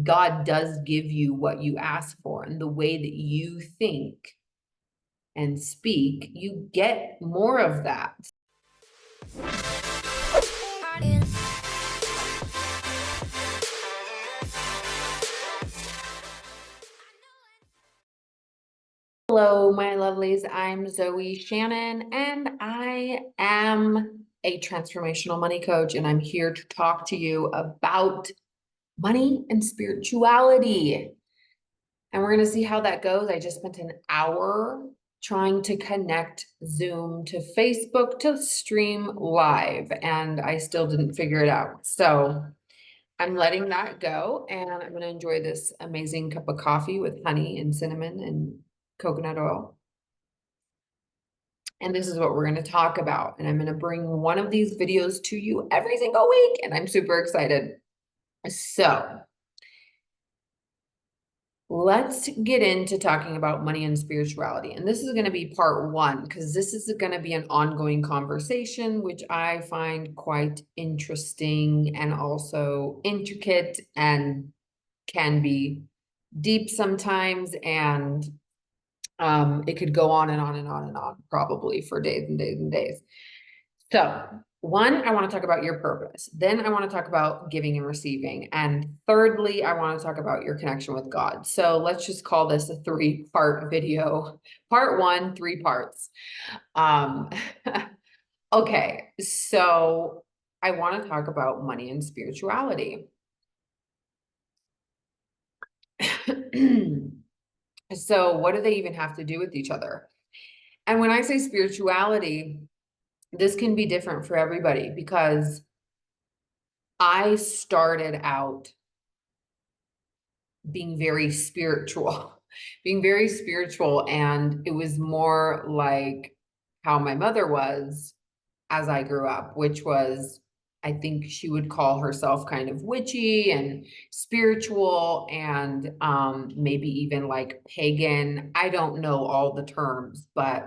God does give you what you ask for, and the way that you think and speak, you get more of that. Hello, my lovelies. I'm Zoe Shannon, and I am a transformational money coach, and I'm here to talk to you about money and spirituality. And we're going to see how that goes. I just spent an hour trying to connect Zoom to Facebook to stream live, and I still didn't figure it out. So I'm letting that go, and I'm going to enjoy this amazing cup of coffee with honey and cinnamon and coconut oil. And this is what we're going to talk about. And I'm going to bring one of these videos to you every single week, and I'm super excited. So let's get into talking about money and spirituality. And this is going to be part one, because this is going to be an ongoing conversation, which I find quite interesting and also intricate and can be deep sometimes. And it could go on and on and on and on, probably for days and days and days. So one, I want to talk about your purpose. Then I want to talk about giving and receiving. And thirdly, I want to talk about your connection with God. So let's just call this a 3-part video. Part one, 3 parts. Okay, so I want to talk about money and spirituality. So what do they even have to do with each other? And when I say spirituality, this can be different for everybody, because I started out being very spiritual, and it was more like how my mother was as I grew up, which was, I think she would call herself kind of witchy and spiritual, and maybe even like pagan. I don't know all the terms, but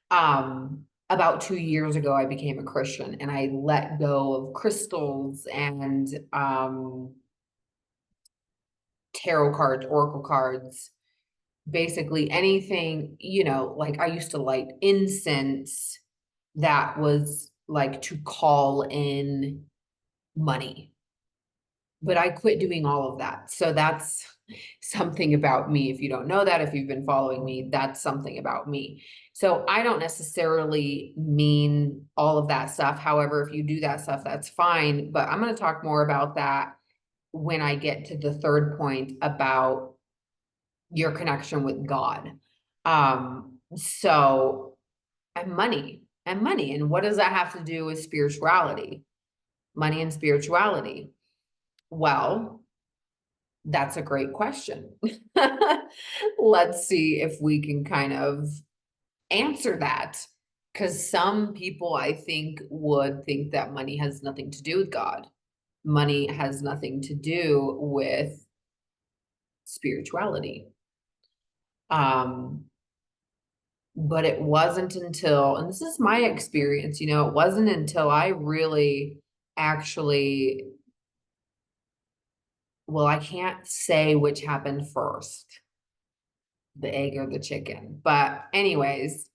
about 2 years ago, I became a Christian, and I let go of crystals and tarot cards, oracle cards, basically anything, like I used to light incense that was like to call in money. But I quit doing all of that. So that's something about me. If you don't know that, if you've been following me, that's something about me. So I don't necessarily mean all of that stuff. However, if you do that stuff, that's fine. But I'm going to talk more about that when I get to the third point about your connection with God. So and money. And what does that have to do with spirituality? Money and spirituality. Well, that's a great question. Let's see if we can kind of answer that. Because some people, I think, would think that money has nothing to do with God. Money has nothing to do with spirituality. But it wasn't until, and this is my experience, it wasn't until I really actually, well, I can't say which happened first, the egg or the chicken. But anyways,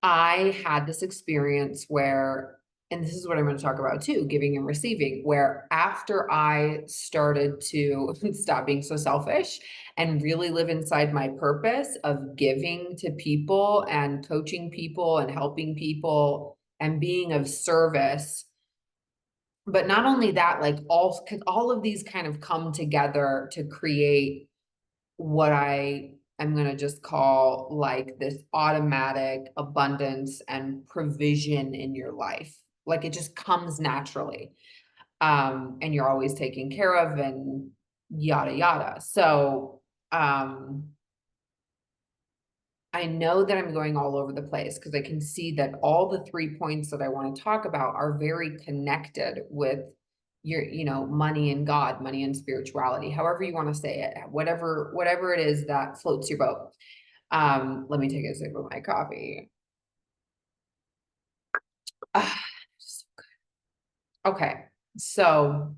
I had this experience where, and this is what I'm going to talk about too, giving and receiving, where after I started to stop being so selfish and really live inside my purpose of giving to people and coaching people and helping people and being of service. But not only that, like all of these kind of come together to create what I am going to just call like this automatic abundance and provision in your life. Like it just comes naturally. And you're always taken care of and yada, yada. So, I know that I'm going all over the place because I can see that all the 3 points that I want to talk about are very connected with your, money and God, money and spirituality, however you want to say it, whatever it is that floats your boat. Let me take a sip of my coffee. So good. Okay, so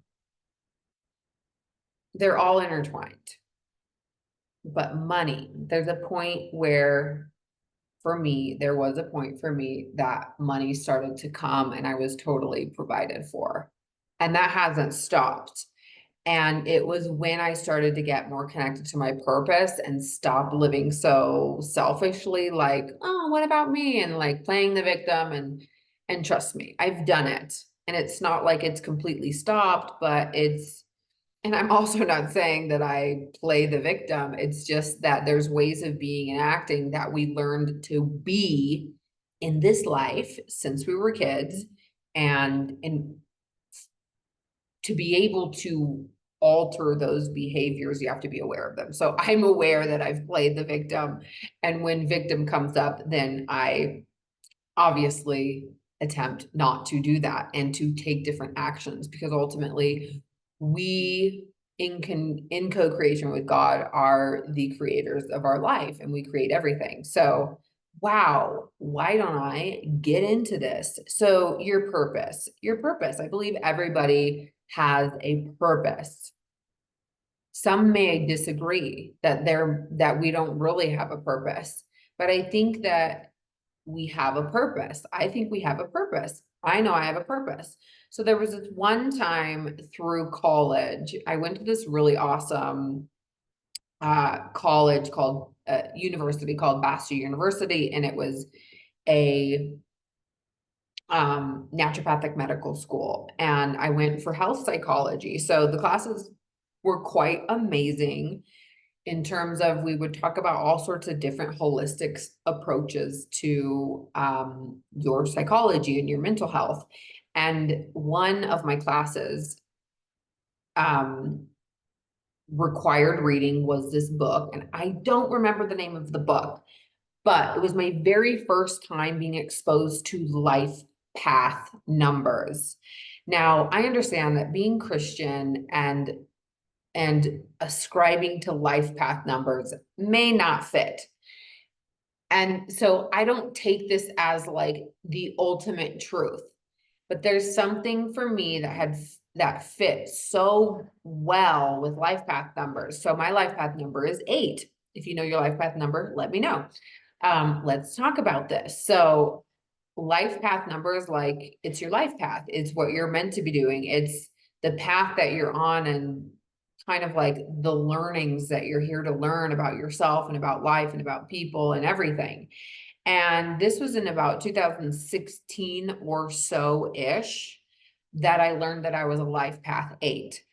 they're all intertwined. But money, there's a point where, for me, there was a point for me that money started to come and I was totally provided for. And that hasn't stopped. And it was when I started to get more connected to my purpose and stop living so selfishly, like, oh, what about me? And like playing the victim, and trust me, I've done it. And it's not like it's completely stopped, but and I'm also not saying that I play the victim. It's just that there's ways of being and acting that we learned to be in this life since we were kids. And to be able to alter those behaviors, you have to be aware of them. So I'm aware that I've played the victim. And when victim comes up, then I obviously attempt not to do that and to take different actions, because ultimately we in co-creation with God are the creators of our life, and we create everything. So wow, why don't I get into this? So your purpose, I believe everybody has a purpose. Some may disagree that we don't really have a purpose, but I think that we have a purpose. I think we have a purpose. I know I have a purpose. So there was this one time through college, I went to this really awesome college called university called Bastyr University, and it was a naturopathic medical school, and I went for health psychology. So the classes were quite amazing in terms of, we would talk about all sorts of different holistic approaches to your psychology and your mental health. And one of my classes required reading was this book, and I don't remember the name of the book, but it was my very first time being exposed to life path numbers. Now, I understand that being Christian and ascribing to life path numbers may not fit. And so I don't take this as like the ultimate truth, but there's something for me that fits so well with life path numbers. So my life path number is 8. If you know your life path number, let me know. Let's talk about this. So life path numbers, like, it's your life path. It's what you're meant to be doing. It's the path that you're on, and kind of like the learnings that you're here to learn about yourself and about life and about people and everything. And this was in about 2016 or so-ish that I learned that I was a life path 8.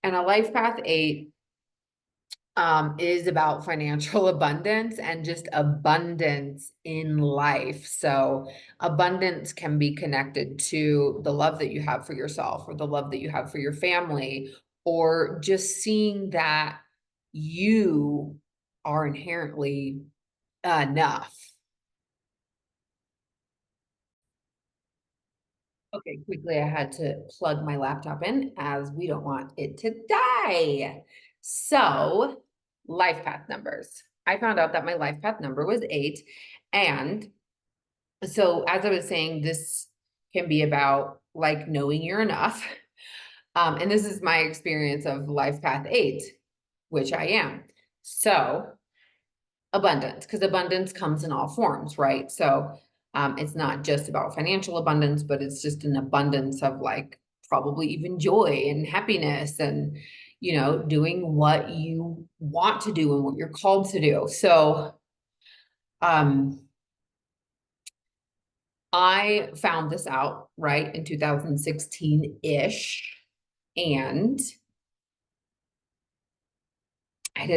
And a life path 8 is about financial abundance and just abundance in life. So abundance can be connected to the love that you have for yourself, or the love that you have for your family, or just seeing that you are inherently enough. Okay, quickly, I had to plug my laptop in as we don't want it to die. So, life path numbers. I found out that my life path number was 8. And so, as I was saying, this can be about like knowing you're enough. And this is my experience of life path 8, which I am. So, abundance, because abundance comes in all forms, right? So it's not just about financial abundance, but it's just an abundance of like probably even joy and happiness, and doing what you want to do and what you're called to do. So I found this out right in 2016-ish, and I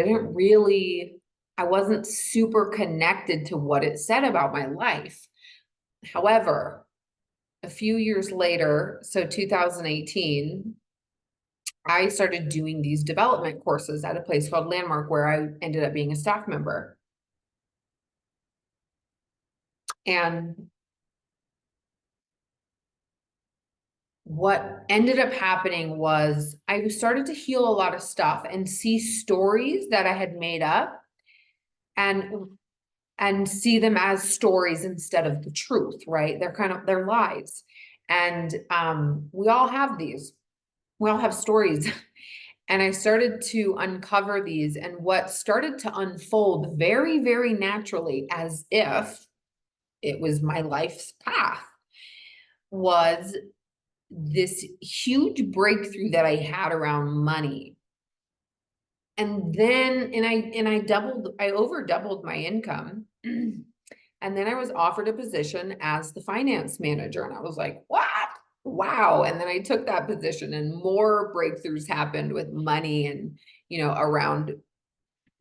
wasn't super connected to what it said about my life. However, a few years later, so 2018, I started doing these development courses at a place called Landmark, where I ended up being a staff member. And what ended up happening was I started to heal a lot of stuff and see stories that I had made up, and see them as stories instead of the truth, right? They're lies. And we all have these. We all have stories. And I started to uncover these, and what started to unfold very, very naturally, as if it was my life's path, was this huge breakthrough that I had around money. And then, I over doubled my income. And then I was offered a position as the finance manager, and I was like, what? Wow. And then I took that position, and more breakthroughs happened with money and, around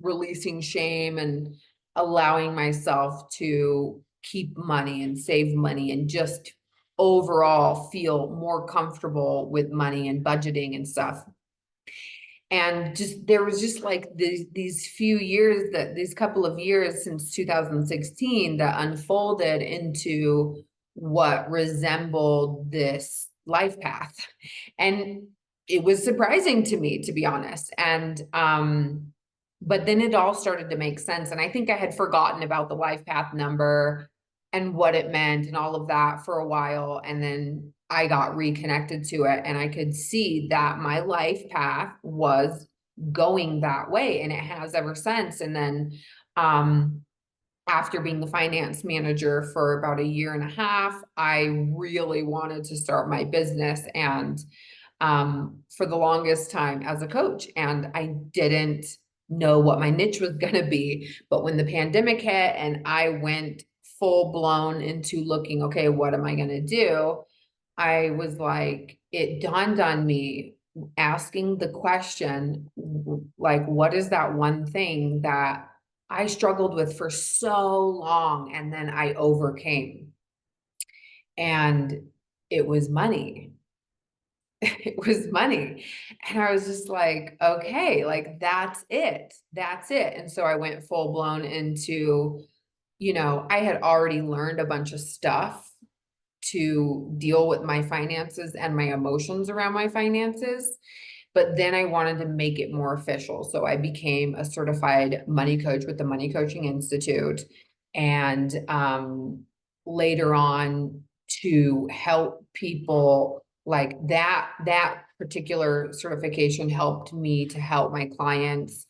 releasing shame and allowing myself to keep money and save money and just overall feel more comfortable with money and budgeting and stuff. And just there was just like these few years, that these couple of years since 2016, that unfolded into what resembled this life path. And it was surprising to me, to be honest. And but then it all started to make sense. And I think I had forgotten about the life path number and what it meant and all of that for a while. And then I got reconnected to it, and I could see that my life path was going that way, and it has ever since. And then after being the finance manager for about a year and a half, I really wanted to start my business, and for the longest time as a coach, and I didn't know what my niche was going to be. But when the pandemic hit and I went full blown into looking, okay, what am I going to do? I was like, it dawned on me, asking the question, like, what is that one thing that I struggled with for so long and then I overcame? And it was money. It was money. And I was just like, okay, like that's it. That's it. And so I went full blown into, I had already learned a bunch of stuff to deal with my finances and my emotions around my finances. But then I wanted to make it more official. So I became a certified money coach with the Money Coaching Institute. And later on, to help people, like that particular certification helped me to help my clients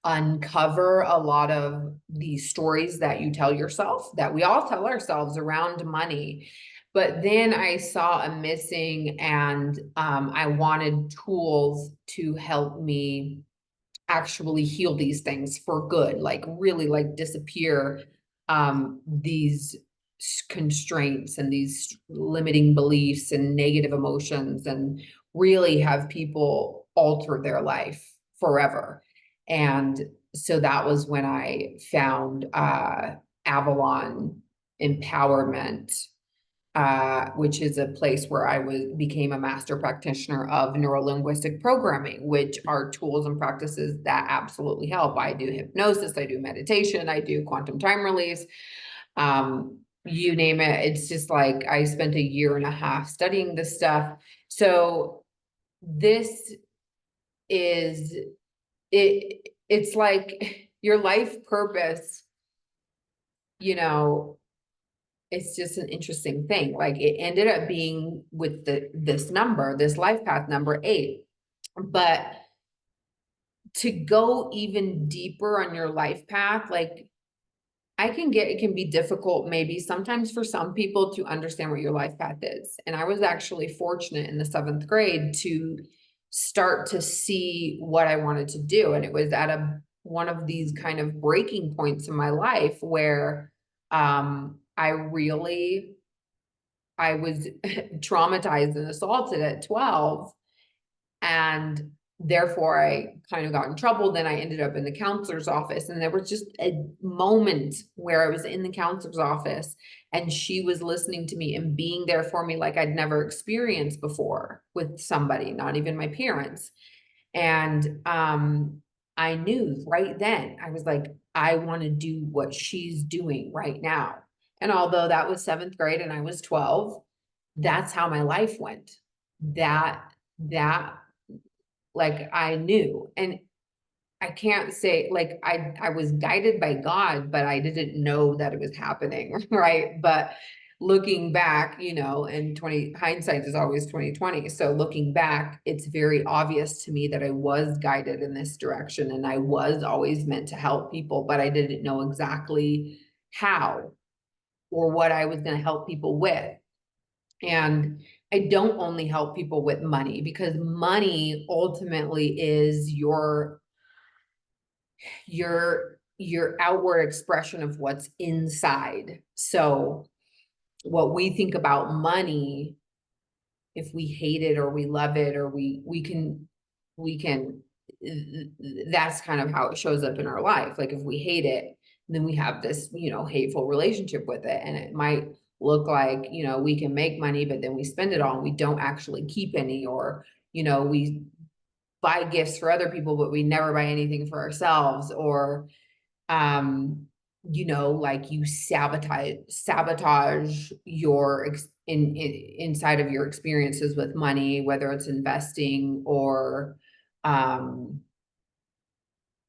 uncover a lot of these stories that you tell yourself, that we all tell ourselves around money. But then I saw a missing, and I wanted tools to help me actually heal these things for good, like really like disappear these constraints and these limiting beliefs and negative emotions, and really have people alter their life forever. And so that was when I found Avalon Empowerment, which is a place where I became a master practitioner of neurolinguistic programming, which are tools and practices that absolutely help. I do hypnosis, I do meditation, I do quantum time release, you name it. It's just like I spent a year and a half studying this stuff. So this is it. It's like your life purpose, it's just an interesting thing. Like it ended up being with this number, this life path number 8. But to go even deeper on your life path, like it can be difficult maybe sometimes for some people to understand what your life path is. And I was actually fortunate in the 7th grade to start to see what I wanted to do. And it was at one of these kind of breaking points in my life where I was traumatized and assaulted at 12. And therefore I kind of got in trouble. Then I ended up in the counselor's office, and there was just a moment where I was in the counselor's office and she was listening to me and being there for me like I'd never experienced before with somebody, not even my parents. And I knew right then, I was like, I want to do what she's doing right now. And although that was 7th grade and I was 12, that's how my life went. That like I knew. And I can't say like I was guided by God, but I didn't know that it was happening, right? But looking back, you know, and hindsight is always 2020. So looking back, it's very obvious to me that I was guided in this direction and I was always meant to help people, but I didn't know exactly how or what I was going to help people with. And I don't only help people with money, because money ultimately is your outward expression of what's inside. So what we think about money, if we hate it or we love it, or we can that's kind of how it shows up in our life. Like if we hate it, then we have this, you know, hateful relationship with it. And it might look like, you know, we can make money, but then we spend it all and we don't actually keep any, or, you know, we buy gifts for other people, but we never buy anything for ourselves, or you know, like you sabotage your inside of your experiences with money, whether it's investing or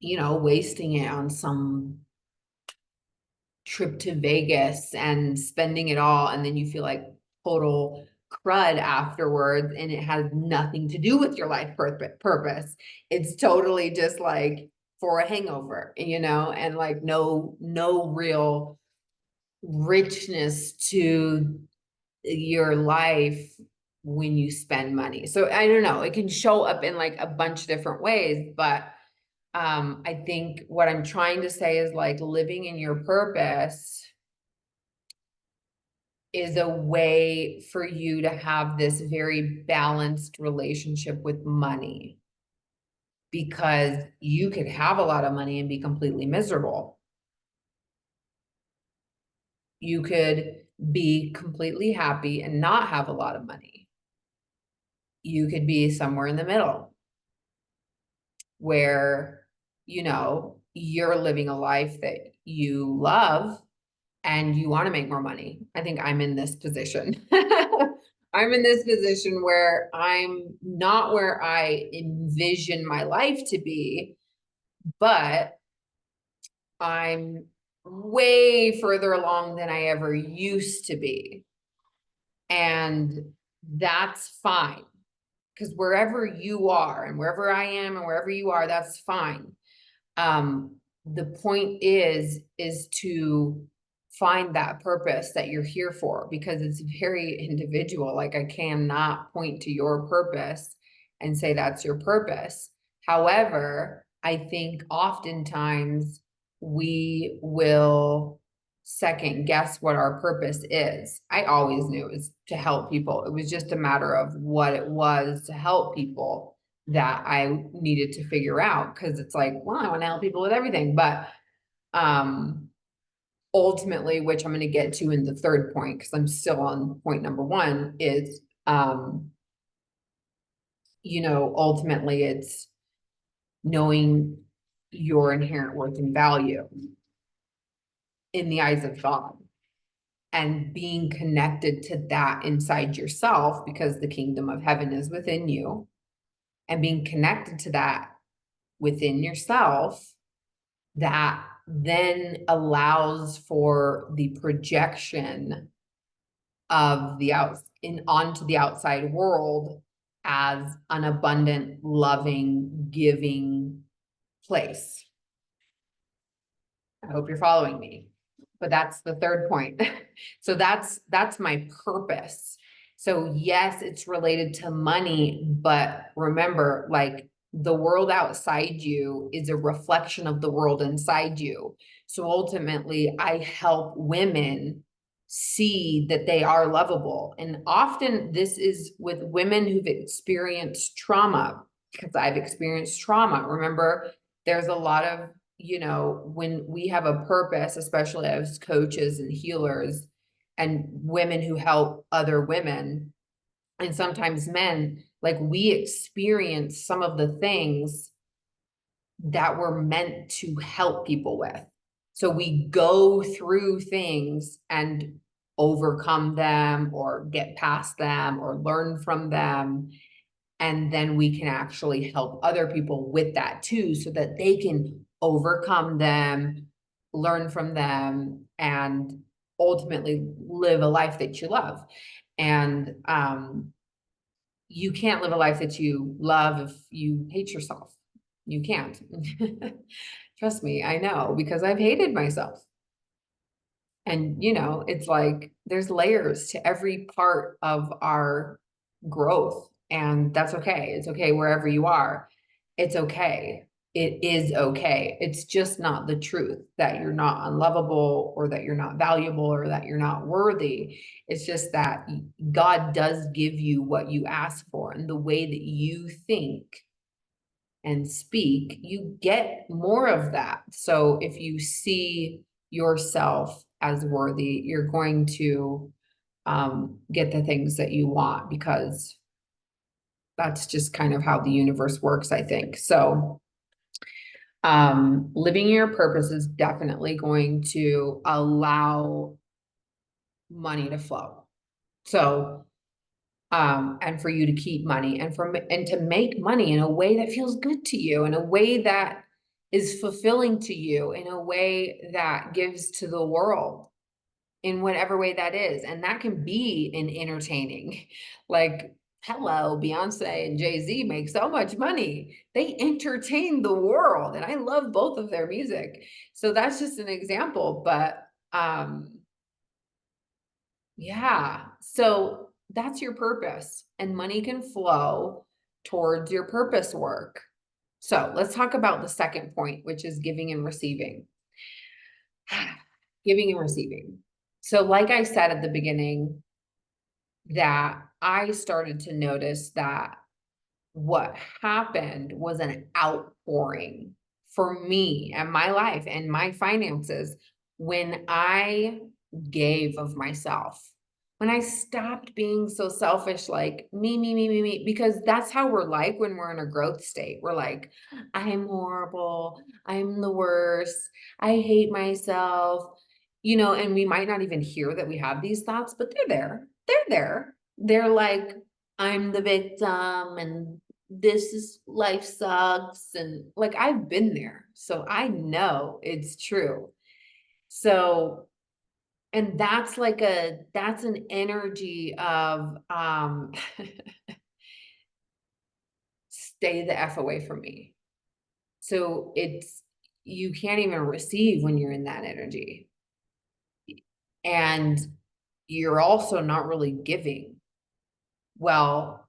you know, wasting it on some trip to Vegas and spending it all, and then you feel like total crud afterwards, and it has nothing to do with your life purpose. It's totally just like for a hangover, you know, and like no real richness to your life when you spend money. So I don't know, it can show up in like a bunch of different ways, but I think what I'm trying to say is like living in your purpose is a way for you to have this very balanced relationship with money, because you could have a lot of money and be completely miserable. You could be completely happy and not have a lot of money. You could be somewhere in the middle where, you know, you're living a life that you love and you want to make more money. I think I'm in this position. I'm in this position where I'm not where I envision my life to be, but I'm way further along than I ever used to be. And that's fine, because wherever you are and wherever I am and wherever you are, that's fine. The point is to find that purpose that you're here for, because it's very individual. Like I cannot point to your purpose and say that's your purpose. However, I think oftentimes we will second guess what our purpose is. I always knew it was to help people. It was just a matter of what it was to help people that I needed to figure out, because it's like, well, I want to help people with everything. But ultimately, which I'm going to get to in the third point, because I'm still on point number one, is you know, ultimately it's knowing your inherent worth and value in the eyes of God, and being connected to that inside yourself, because the kingdom of heaven is within you, and being connected to that within yourself, that then allows for the projection of the onto the outside world as an abundant, loving, giving place. I hope you're following me. But that's the third point. So that's my purpose. So yes, it's related to money, but remember, like the world outside you is a reflection of the world inside you. So ultimately, I help women see that they are lovable. And often this is with women who've experienced trauma, because I've experienced trauma. Remember, there's a lot of, you know, when we have a purpose, especially as coaches and healers and women who help other women, and sometimes men, like we experience some of the things that we're meant to help people with. So we go through things and overcome them or get past them or learn from them. And then we can actually help other people with that too, so that they can overcome them, learn from them, and ultimately live a life that you love. And you can't live a life that you love if you hate yourself. You can't. Trust me, I know, because I've hated myself. And, you know, it's like there's layers to every part of our growth, and that's okay. It's okay wherever you are. It's okay. It is okay. It's just not the truth that you're not unlovable or that you're not valuable or that you're not worthy. It's just that God does give you what you ask for, and the way that you think and speak, you get more of that. So if you see yourself as worthy, you're going to get the things that you want, because that's just kind of how the universe works, I think. So living your purpose is definitely going to allow money to flow. So and for you to keep money, and to make money in a way that feels good to you, in a way that is fulfilling to you, in a way that gives to the world, in whatever way that is. And that can be in entertaining. Like, hello, Beyonce and Jay-Z make so much money. They entertain the world, and I love both of their music. So that's just an example, but yeah. So that's your purpose, and money can flow towards your purpose work. So let's talk about the second point, which is giving and receiving. Giving and receiving. So like I said at the beginning, that I started to notice that what happened was an outpouring for me and my life and my finances when I gave of myself. When I stopped being so selfish, like me, because that's how we're like when we're in a growth state. We're like, I'm horrible. I'm the worst. I hate myself. You know, and we might not even hear that we have these thoughts, but they're there. They're there. They're like, I'm the victim, and this is life sucks. And like, I've been there, so I know it's true. So, and that's like that's an energy of, stay the F away from me. So you can't even receive when you're in that energy. And you're also not really giving. Well,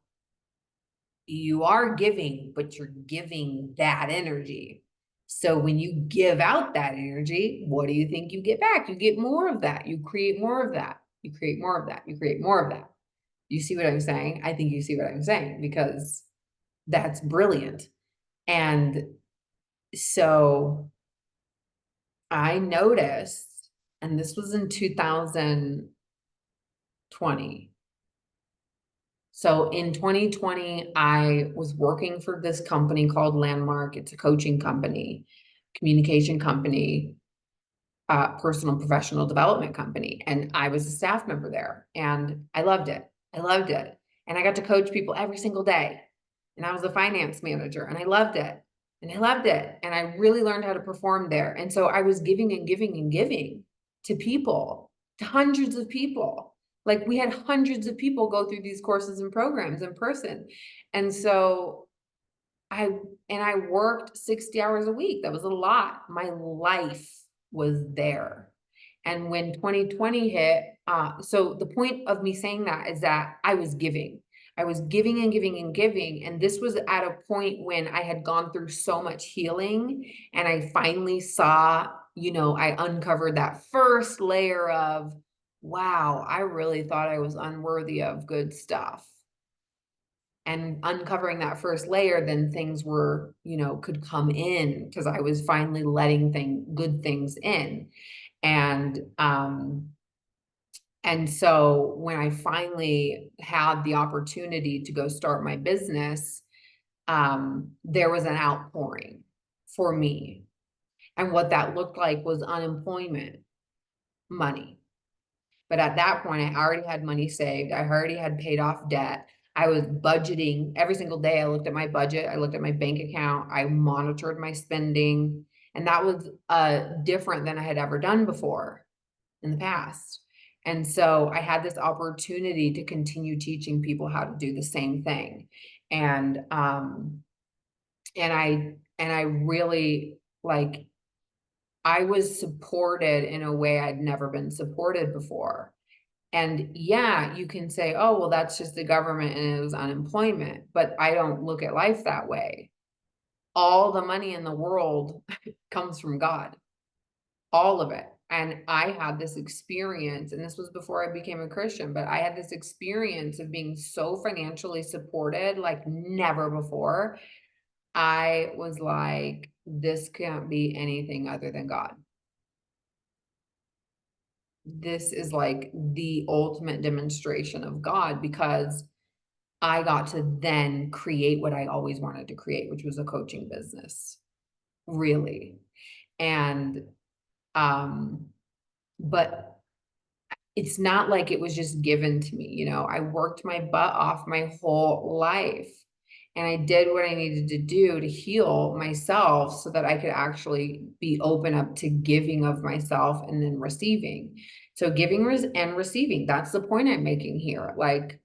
you are giving, but you're giving that energy. So when you give out that energy, what do you think you get back? You get more of that. You create more of that. You create more of that. You create more of that. You see what I'm saying? I think you see what I'm saying, because that's brilliant. And so I noticed, and this was in 2020. So in 2020, I was working for this company called Landmark. It's a coaching company, communication company, personal professional development company. And I was a staff member there, and I loved it. I loved it. And I got to coach people every single day. And I was a finance manager, and I loved it. And I loved it. And I really learned how to perform there. And so I was giving and giving and giving to people, to hundreds of people. Like, we had hundreds of people go through these courses and programs in person. And so I worked 60 hours a week. That was a lot. My life was there. And when 2020 hit, so the point of me saying that is that I was giving. I was giving and giving and giving. And this was at a point when I had gone through so much healing, and I finally saw, you know, I uncovered that first layer of, wow, I really thought I was unworthy of good stuff. And uncovering that first layer, then things were, you know, could come in, because I was finally letting good things in. And so when I finally had the opportunity to go start my business, there was an outpouring for me. And what that looked like was unemployment money. But at that point, I already had money saved. I already had paid off debt. I was budgeting every single day. I looked at my budget. I looked at my bank account. I monitored my spending. And that was different than I had ever done before. in the past. And so I had this opportunity to continue teaching people how to do the same thing. And I really like I was supported in a way I'd never been supported before. And yeah, you can say, oh, well, that's just the government and it was unemployment. But I don't look at life that way. All the money in the world comes from God, all of it. And I had this experience, and this was before I became a Christian, but I had this experience of being so financially supported like never before. I was like, this can't be anything other than God. This is like the ultimate demonstration of God because I got to then create what I always wanted to create, which was a coaching business, really. And, um, but it's not like it was just given to me, I worked my butt off my whole life. And I did what I needed to do to heal myself so that I could actually be open up to giving of myself and then receiving. So giving and receiving, that's the point I'm making here. Like,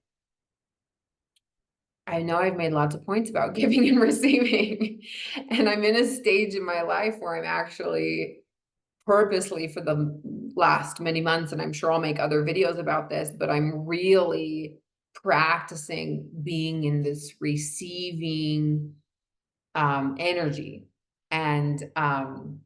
I know I've made lots of points about giving and receiving, and I'm in a stage in my life where I'm actually purposely for the last many months, and I'm sure I'll make other videos about this, but I'm really practicing being in this receiving energy. And I'm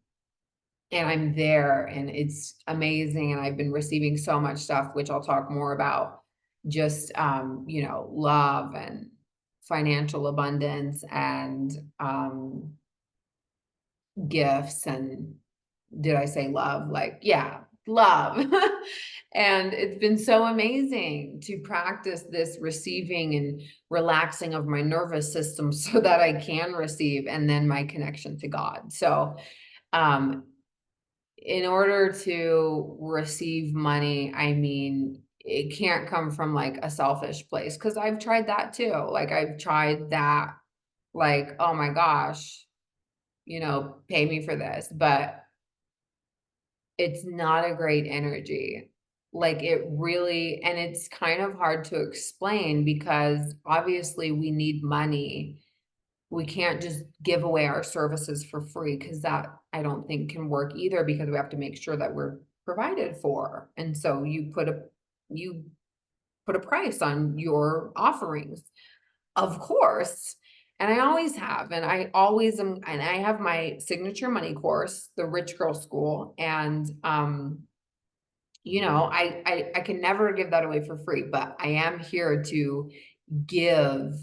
there and it's amazing. And I've been receiving so much stuff, which I'll talk more about, just love and financial abundance and gifts. And did I say love? Like, yeah, love. And it's been so amazing to practice this receiving and relaxing of my nervous system so that I can receive, and then my connection to God. So um in order to receive money, I mean, it can't come from like a selfish place, because I've tried that too. Like I've tried that, like, oh my gosh, pay me for this, but it's not a great energy. Like it really, and it's kind of hard to explain because obviously we need money. We can't just give away our services for free, because that I don't think can work either, because we have to make sure that we're provided for. And so you put a price on your offerings, of course. And I always have, and I always am, and I have my signature money course, the Rich Girl School, and I can never give that away for free, but I am here to give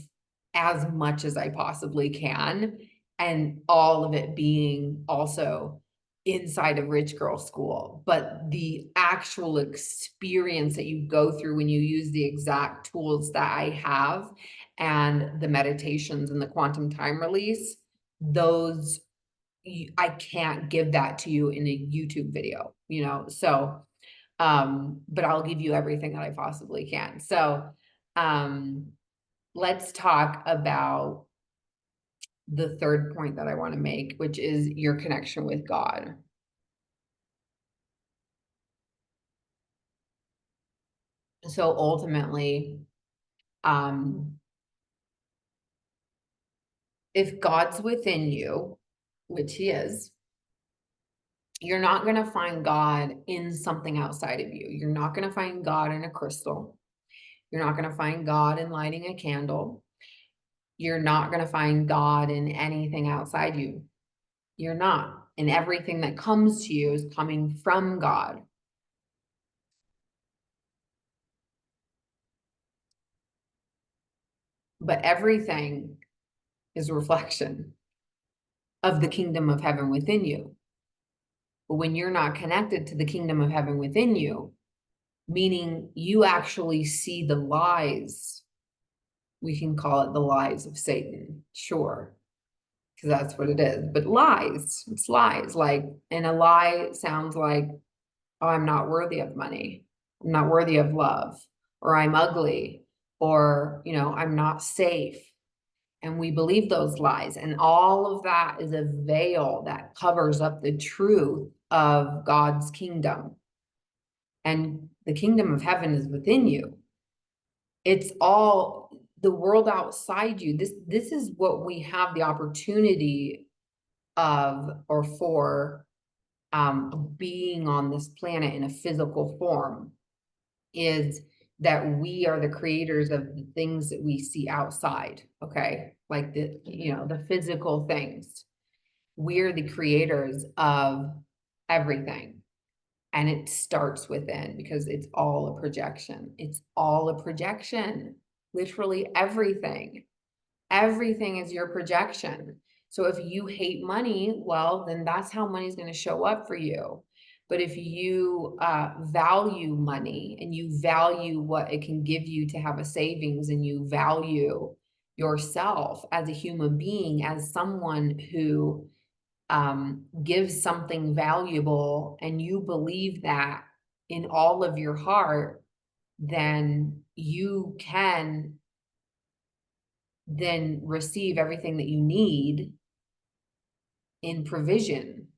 as much as I possibly can, and all of it being also inside of Rich Girl School. But the actual experience that you go through when you use the exact tools that I have and the meditations and the quantum time release, those I can't give that to you in a YouTube video, so but I'll give you everything that I possibly can. So um let's talk about the third point that I want to make, which is your connection with God. So ultimately, um, if God's within you, which he is, you're not going to find God in something outside of you. You're not going to find God in a crystal. You're not going to find God in lighting a candle. You're not going to find God in anything outside you. You're not. And everything that comes to you is coming from God. But everything is a reflection of the kingdom of heaven within you. But when you're not connected to the kingdom of heaven within you, meaning you actually see the lies, we can call it the lies of Satan, sure, because that's what it is. But lies, it's lies. Like, and a lie sounds like, oh, I'm not worthy of money. I'm not worthy of love, or I'm ugly, or, I'm not safe. And we believe those lies. And all of that is a veil that covers up the truth of God's kingdom. and the kingdom of heaven is within you. It's all the world outside you. This is what we have the opportunity of, or for, being on this planet in a physical form, is that we are the creators of the things that we see outside. Okay, like the physical things. We're the creators of everything. And it starts within, because it's all a projection. It's all a projection. Literally everything. Everything is your projection. So if you hate money, well, then that's how money's going to show up for you. But if you value money, and you value what it can give you to have a savings, and you value yourself as a human being, as someone who gives something valuable, and you believe that in all of your heart, then you can then receive everything that you need in provision.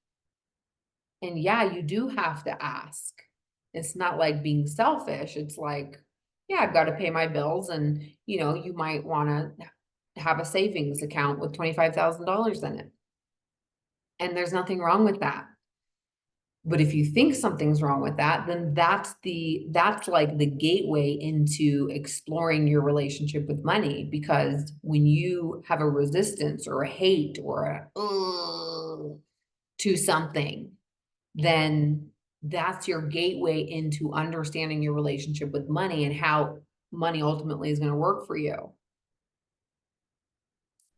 And yeah, you do have to ask. It's not like being selfish. It's like, yeah, I've got to pay my bills, and you might want to have a savings account with $25,000 in it. And there's nothing wrong with that. But if you think something's wrong with that, then that's like the gateway into exploring your relationship with money. Because when you have a resistance or a hate or a to something, then that's your gateway into understanding your relationship with money and how money ultimately is going to work for you.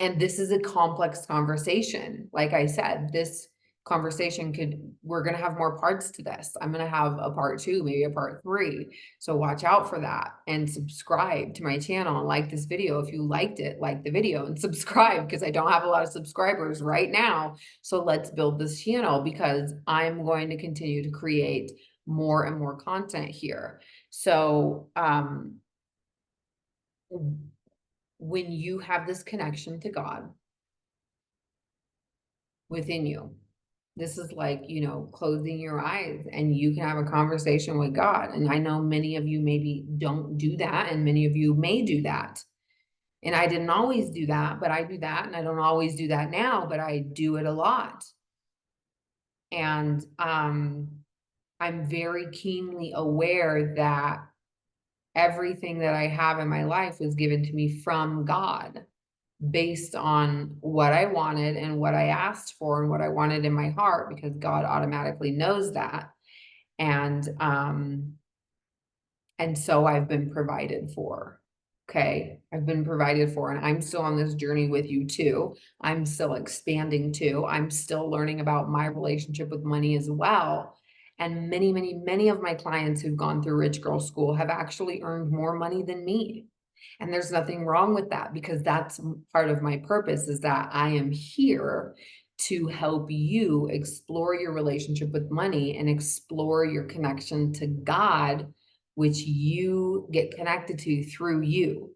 And this is a complex conversation. Like I said, this conversation we're going to have more parts to this. I'm going to have a part 2, maybe a part 3. So watch out for that, and subscribe to my channel, and like this video. If you liked it, like the video and subscribe, because I don't have a lot of subscribers right now. So let's build this channel, because I'm going to continue to create more and more content here. So, when you have this connection to God within you, this is like, closing your eyes, and you can have a conversation with God. And I know many of you maybe don't do that, and many of you may do that. And I didn't always do that, but I do that. And I don't always do that now, but I do it a lot. And I'm very keenly aware that everything that I have in my life was given to me from God, based on what I wanted and what I asked for and what I wanted in my heart, because God automatically knows that. And so I've been provided for. Okay. I've been provided for, and I'm still on this journey with you too. I'm still expanding too. I'm still learning about my relationship with money as well. And many, many, many of my clients who've gone through Rich Girl School have actually earned more money than me. And there's nothing wrong with that, because that's part of my purpose, is that I am here to help you explore your relationship with money and explore your connection to God, which you get connected to through you.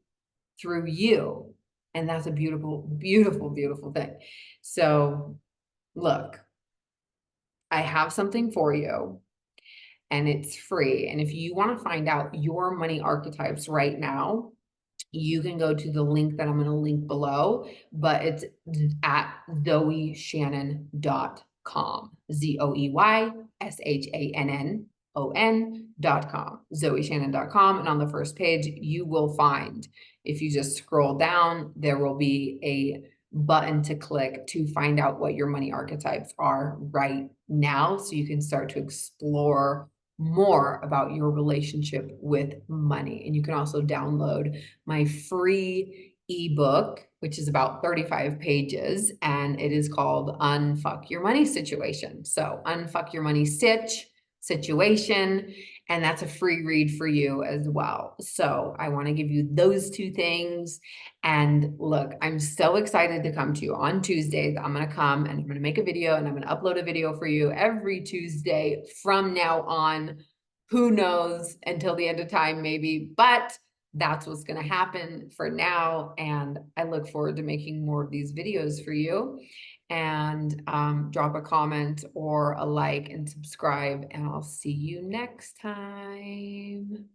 And that's a beautiful, beautiful, beautiful thing. So look, I have something for you, and it's free. And if you want to find out your money archetypes right now, you can go to the link that I'm going to link below, but it's at zoeshannon.com, ZoeyShannon.com, zoeshannon.com. And on the first page, you will find, if you just scroll down, there will be a button to click to find out what your money archetypes are right now, so you can start to explore more about your relationship with money. And you can also download my free ebook, which is about 35 pages, and it is called Unfuck Your Money Situation. So Unfuck Your Money Situation, and that's a free read for you as well. So I want to give you those 2 things. And look, I'm so excited to come to you on Tuesdays. I'm going to come and I'm going to make a video, and I'm going to upload a video for you every Tuesday from now on. Who knows, until the end of time, maybe, but that's what's going to happen for now. And I look forward to making more of these videos for you. and drop a comment or a like and subscribe, and I'll see you next time.